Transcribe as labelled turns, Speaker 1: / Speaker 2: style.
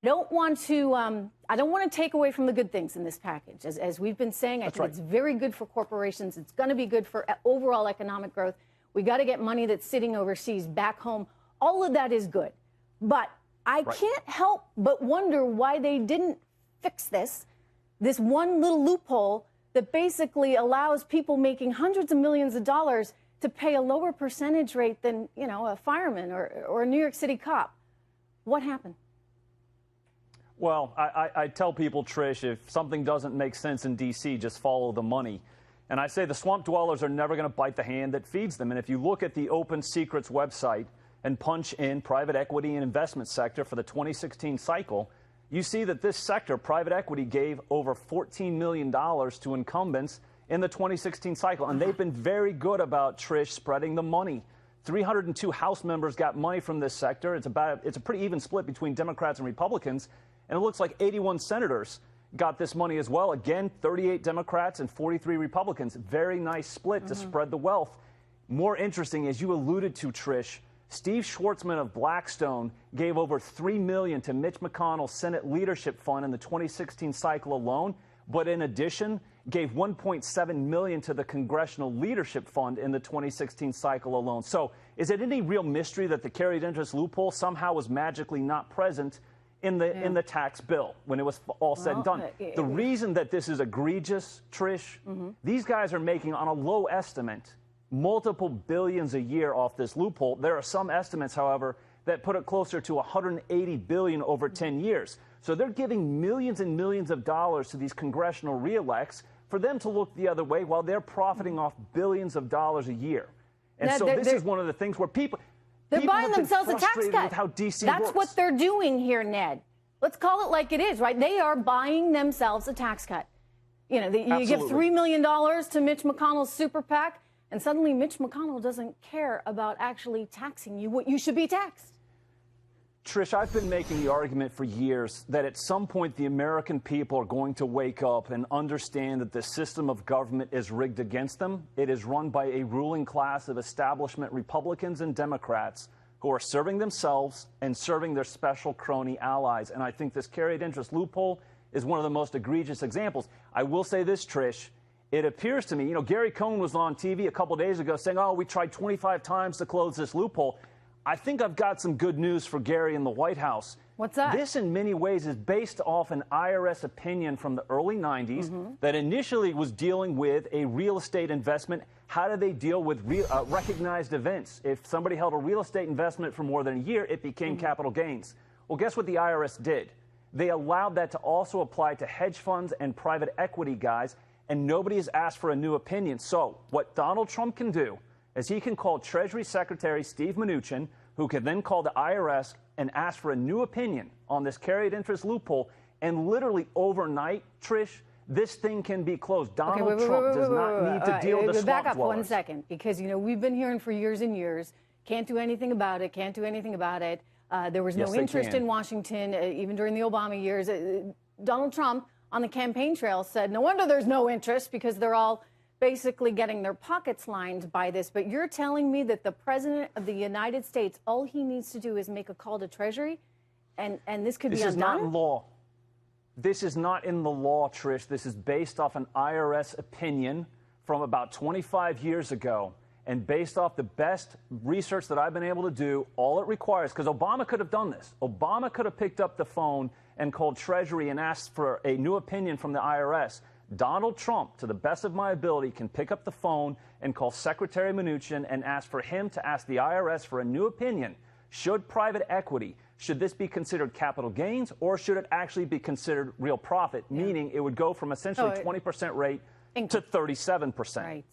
Speaker 1: I don't want to take away from the good things in this package. As we've been saying, I think it's very good for corporations. It's going to be good for overall economic growth. We got to get money that's sitting overseas back home. All of that is good. But I can't help but wonder why they didn't fix this one little loophole that basically allows people making hundreds of millions of dollars to pay a lower percentage rate than, you know, a fireman or a New York City cop. What happened?
Speaker 2: Well, I tell people, Trish, if something doesn't make sense in D.C., just follow the money. And I say the swamp dwellers are never going to bite the hand that feeds them. And if you look at the Open Secrets website and punch in private equity and investment sector for the 2016 cycle, you see that this sector, private equity, gave over $14 million to incumbents in the 2016 cycle. And they've been very good about, Trish, spreading the money. 302 House members got money from this sector. It's a pretty even split between Democrats and Republicans. And it looks like 81 senators got this money as well. Again, 38 Democrats and 43 Republicans. Very nice split to spread the wealth. More interesting, as you alluded to, Trish, Steve Schwartzman of Blackstone gave over $3 million to Mitch McConnell's Senate Leadership Fund in the 2016 cycle alone, but in addition, gave $1.7 million to the Congressional Leadership Fund in the 2016 cycle alone. So is it any real mystery that the carried interest loophole somehow was magically not present in the tax bill when it was all said and done? The reason that this is egregious, Trish, these guys are making, on a low estimate, multiple billions a year off this loophole. There are some estimates, however, that put it closer to $180 billion over 10 years. So they're giving millions and millions of dollars to these congressional reelects for them to look the other way while they're profiting off billions of dollars a year. And so this is one of the things where they're buying themselves a tax cut. How DC
Speaker 1: That's
Speaker 2: works.
Speaker 1: what they're doing here, Ned. Let's call it like it is, right? They are buying themselves a tax cut. You know, you give $3 million to Mitch McConnell's super PAC, and suddenly Mitch McConnell doesn't care about actually taxing you what you should be taxed.
Speaker 2: Trish, I've been making the argument for years that at some point the American people are going to wake up and understand that the system of government is rigged against them. It is run by a ruling class of establishment Republicans and Democrats who are serving themselves and serving their special crony allies. And I think this carried interest loophole is one of the most egregious examples. I will say this, Trish. It appears to me, you know, Gary Cohn was on TV a couple days ago saying, oh, we tried 25 times to close this loophole. I think I've got some good news for Gary in the White House.
Speaker 1: What's that?
Speaker 2: This, in many ways, is based off an IRS opinion from the early 90s that initially was dealing with a real estate investment. How do they deal with recognized events? If somebody held a real estate investment for more than a year, it became capital gains. Well, guess what the IRS did? They allowed that to also apply to hedge funds and private equity guys, and nobody has asked for a new opinion. So what Donald Trump can do is he can call Treasury Secretary Steve Mnuchin, who can then call the IRS and ask for a new opinion on this carried interest loophole, and literally overnight, Trish, this thing can be closed. Donald Trump does not need to deal with the swamp
Speaker 1: Back up
Speaker 2: dwellers.
Speaker 1: 1 second, because, you know, we've been hearing for years and years, can't do anything about it, can't do anything about it. There was no interest in Washington, even during the Obama years. Donald Trump, on the campaign trail, said, no wonder there's no interest, because they're all basically getting their pockets lined by this. But you're telling me that the President of the United States, all he needs to do is make a call to Treasury, and this could be undone?
Speaker 2: This is not in law. This is not in the law, Trish. This is based off an IRS opinion from about 25 years ago. And based off the best research that I've been able to do, all it requires, because Obama could have done this. Obama could have picked up the phone and called Treasury and asked for a new opinion from the IRS. Donald Trump, to the best of my ability, can pick up the phone and call Secretary Mnuchin and ask for him to ask the IRS for a new opinion. Should private equity, should this be considered capital gains, or should it actually be considered real profit, meaning it would go from essentially 20% rate to 37%?
Speaker 1: Right.